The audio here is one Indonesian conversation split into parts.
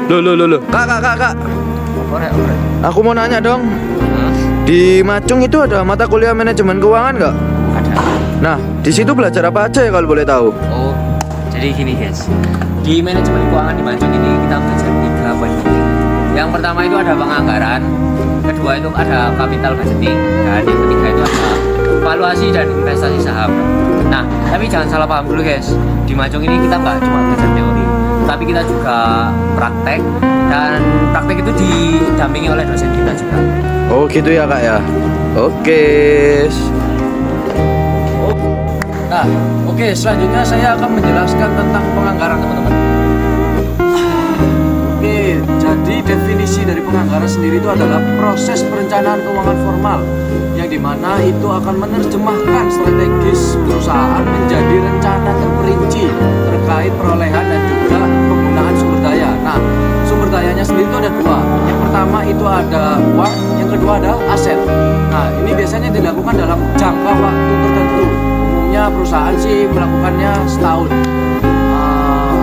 Loh. Kak. Aku mau nanya dong. Di Macung itu ada mata kuliah manajemen keuangan nggak? Ada. Nah, di situ belajar apa aja ya kalau boleh tahu? Oh, jadi gini guys. Di manajemen keuangan di Macung ini kita belajar 3 poin penting. Yang pertama itu ada penganggaran, kedua itu ada capital budgeting, dan yang ketiga itu ada valuasi dan investasi saham. Nah, tapi jangan salah paham dulu guys. Di Macung ini kita nggak cuma belajar teori, tapi kita juga praktek, dan praktek itu didampingi oleh dosen kita juga. Oh gitu ya kak ya. Oke. Nah, oke, selanjutnya saya akan menjelaskan tentang penganggaran teman-teman. Oke, jadi definisi dari penganggaran sendiri itu adalah proses perencanaan keuangan formal yang dimana itu akan menerjemahkan strategis perusahaan menjadi rencana terperinci terkait perolehan dan juga penggunaan sumber daya. Nah, sumber dayanya sendiri itu ada 2. Yang pertama itu ada uang, yang kedua ada aset. Nah, ini biasanya dilakukan dalam jangka waktu tertentu. Umumnya perusahaan sih melakukannya setahun.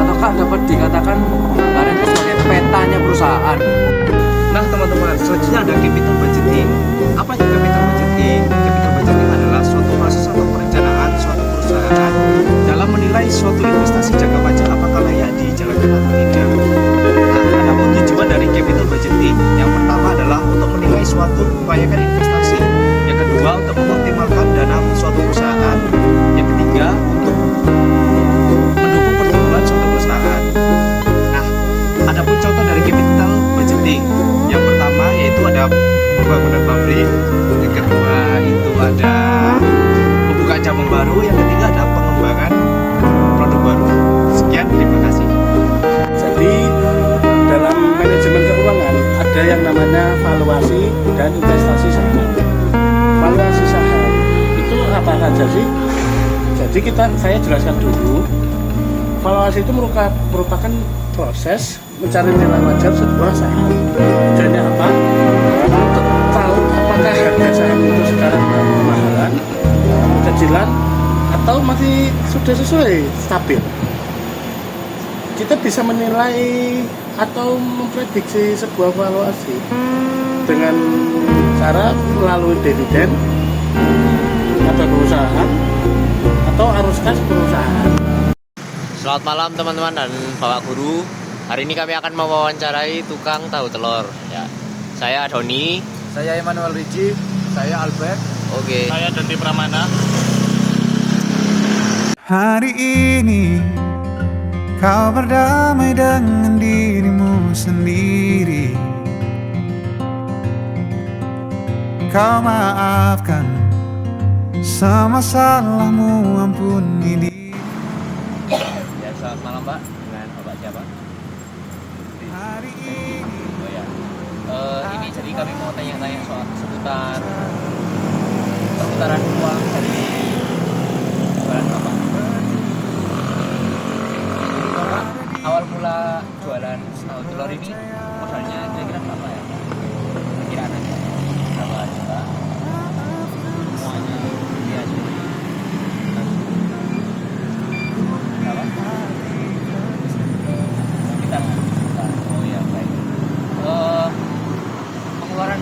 Ataukah dapat dikatakan penganggaran itu sebagai petanya perusahaan. Nah teman-teman, selanjutnya ada capital budgeting. Apa itu capital budgeting? Capital budgeting adalah suatu proses atau perencanaan suatu perusahaan dalam menilai suatu investasi jangka panjang apakah layak dijalankan atau tidak. Nah, ada pun tujuan dari capital budgeting. Yang pertama adalah untuk menilai suatu upayakan investasi. Yang kedua untuk mengoptimalkan dana suatu perusahaan. Yang ketiga untuk mendukung pertumbuhan suatu perusahaan. Nah, ada pun contoh dari capital budgeting. Yang pertama yaitu ada pembangunan pabrik, yang kedua itu ada membuka cabang baru, yang ketiga ada pengembangan produk baru. Sekian, terima kasih. Jadi dalam manajemen keuangan ada yang namanya valuasi dan investasi saham. Valuasi saham itu apa saja sih? Jadi saya jelaskan dulu. Valuasi itu merupakan proses mencari nilai wajar sebuah saham. Tujuannya apa? Untuk tahu apakah harga saham itu sekarang kemahalan, kecilan, atau masih sudah sesuai stabil. Kita bisa menilai atau memprediksi sebuah valuasi dengan cara melalui dividen laba perusahaan atau arus kas perusahaan. Selamat malam teman-teman dan Bapak Guru. Hari ini kami akan mewawancarai tukang tahu telur. Ya, saya Doni. Saya Emmanuel Riji. Saya Albert. Oke. Saya Dandi Pramana. Hari ini kau berdamai dengan dirimu sendiri. Kau maafkan semua salahmu, ampuni diri. Ya, selamat malam Pak. Dengan Bapak siapa? Hari ini Oh ya. Ini jadi kami mau tanya-tanya soal seputaran uang dari jualan Bapak. Jadi Bapak awal mula jualan tahu telur ini modalnya kira-kira berapa ya? Perkiraan aja. Berapa juta? Semuanya dia berapa? Sekitar juta. Oh ya, baik. Pengeluaran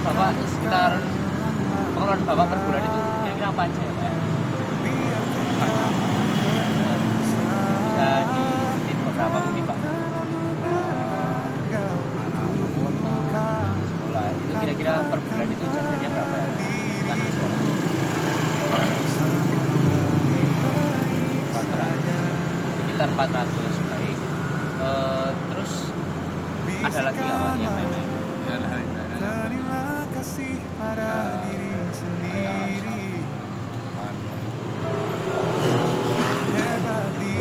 Bapak per bulan itu kira-kira apa aja ya Pak? Bisa disebutin beberapa mungkin Pak? Sekolah itu kira-kira per bulan itu jajannya berapa ya? Kan sekolah. Sekitar 400 baik. Terus ada lagi nggak Pak yang lain-lain? terima kasih pada diri sendiri.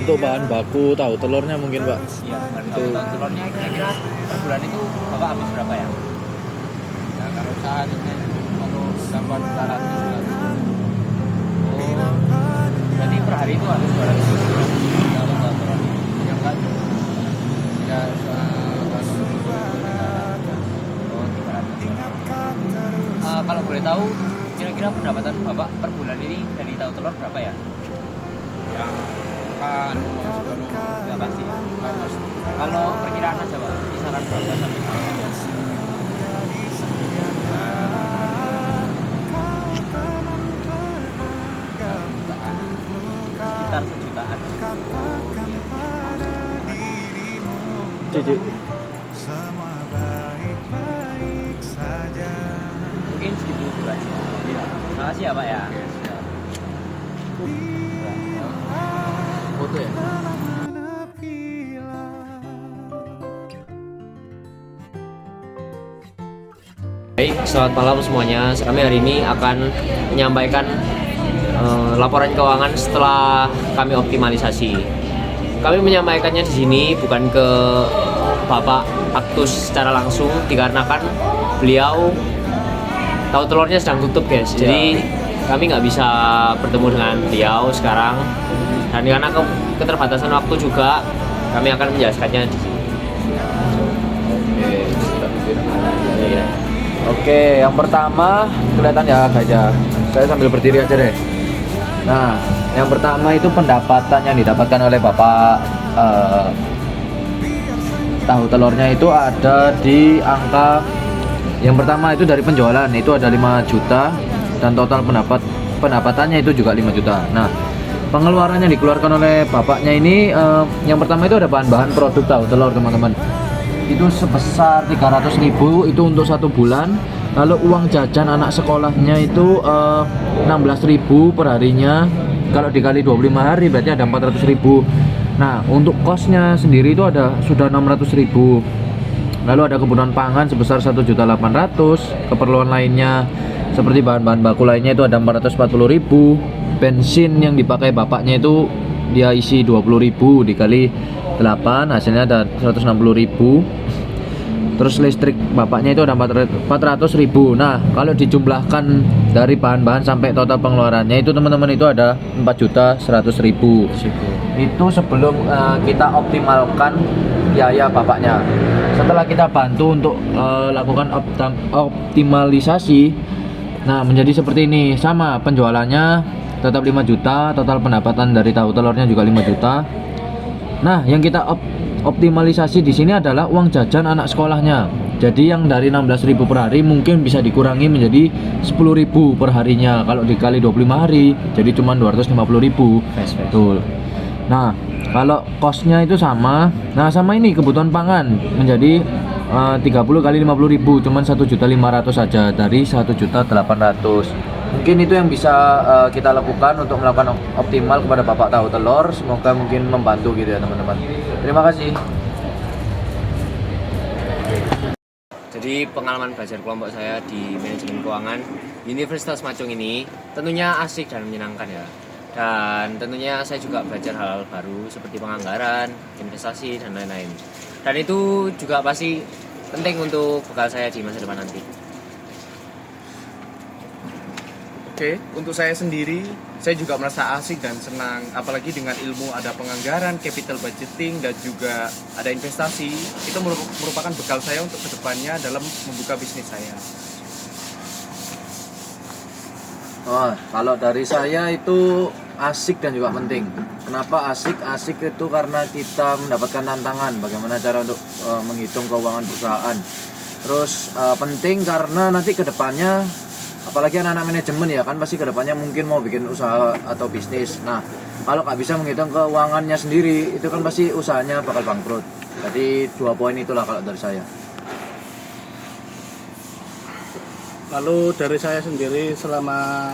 Untuk bahan baku tahu telurnya mungkin Pak. Iya, itu telurnya kira-kira per bulan itu Bapak habis berapa ya? Ya kalau saat ini kalau sampai 200. Oh, berarti per hari itu habis 200 kalau nggak telur. Ya kan? Ya Oh, 300. Kalau boleh tahu, kira-kira pendapatan Bapak per bulan ini dari tahu telur berapa ya? kan Nggak pasti. Kalau perkiraan aja Pak, kisaran akan bangga sampai sekitar sejutaan. semua baik-baik saja. Mungkin segitu juga. Iya. Terima kasih ya Pak ya. Foto ya. Baik, selamat malam semuanya. Kami hari ini akan menyampaikan laporan keuangan setelah kami optimalisasi. Kami menyampaikannya di sini bukan ke Bapak Aktus secara langsung dikarenakan beliau tahu telurnya sedang tutup guys. Jadi kami nggak bisa bertemu dengan beliau sekarang. Dan karena keterbatasan waktu juga, kami akan menjelaskannya di sini. Oke, yang pertama kelihatan ya gajah. Saya sambil berdiri aja deh. Nah, yang pertama itu pendapatan yang didapatkan oleh Bapak tahu telurnya itu ada di angka yang pertama itu dari penjualan itu ada 5 juta dan total pendapatannya itu juga 5 juta. Nah, pengeluarannya dikeluarkan oleh bapaknya ini yang pertama itu ada bahan-bahan produk tahu telur teman-teman. Itu sebesar 300.000 itu untuk 1 bulan. Lalu uang jajan anak sekolahnya itu 16.000 per harinya. Kalau dikali 25 hari berarti ada 400.000. Nah, untuk kosnya sendiri itu sudah 600.000. Lalu ada kebutuhan pangan sebesar 1.800.000. Keperluan lainnya seperti bahan-bahan baku lainnya itu ada 440.000. Bensin yang dipakai bapaknya itu dia isi 20.000 dikali 8 hasilnya ada 160.000. Terus listrik bapaknya itu ada 400.000. Nah, kalau dijumlahkan dari bahan-bahan sampai total pengeluarannya itu teman-teman itu ada 4.100.000. Itu sebelum kita optimalkan biaya bapaknya. Setelah kita bantu untuk lakukan optimalisasi, nah menjadi seperti ini. Sama penjualannya tetap 5 juta, total pendapatan dari tahu telurnya juga 5 juta. Nah, yang kita optimalisasi di sini adalah uang jajan anak sekolahnya. Jadi yang dari 16.000 per hari mungkin bisa dikurangi menjadi 10.000 per harinya. Kalau dikali 25 hari jadi cuma 250.000. Betul. Nah, kalau kosnya itu sama. Nah, sama ini kebutuhan pangan menjadi 30 kali 50.000 cuman 1.500.000 saja dari 1.800.000. Mungkin itu yang bisa kita lakukan untuk melakukan optimal kepada Bapak Tahu Telur. Semoga mungkin membantu gitu ya teman-teman. Terima kasih. Jadi pengalaman belajar kelompok saya di manajemen keuangan Universitas Macung ini tentunya asik dan menyenangkan ya. Dan tentunya saya juga belajar hal-hal baru seperti penganggaran, investasi, dan lain-lain. Dan itu juga pasti penting untuk bekal saya di masa depan nanti. Oke, untuk saya sendiri, saya juga merasa asik dan senang. Apalagi dengan ilmu ada penganggaran, capital budgeting, dan juga ada investasi. Itu merupakan bekal saya untuk kedepannya dalam membuka bisnis saya. Oh, kalau dari saya itu asik dan juga penting. Kenapa asik? Asik itu karena kita mendapatkan tantangan bagaimana cara untuk menghitung keuangan perusahaan. Terus penting karena nanti kedepannya apalagi anak-anak manajemen ya kan pasti kedepannya mungkin mau bikin usaha atau bisnis. Nah, kalau nggak bisa menghitung keuangannya sendiri itu kan pasti usahanya bakal bangkrut. Jadi 2 poin itulah kalau dari saya. Lalu dari saya sendiri selama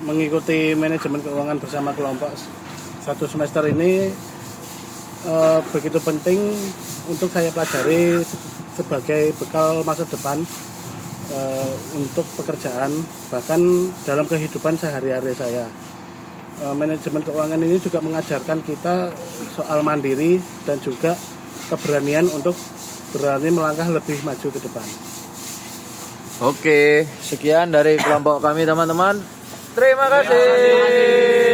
mengikuti manajemen keuangan bersama kelompok 1 semester ini begitu penting untuk saya pelajari sebagai bekal masa depan untuk pekerjaan bahkan dalam kehidupan sehari-hari saya. Manajemen keuangan ini juga mengajarkan kita soal mandiri dan juga keberanian untuk berani melangkah lebih maju ke depan. Oke, sekian dari kelompok kami teman-teman. Terima kasih.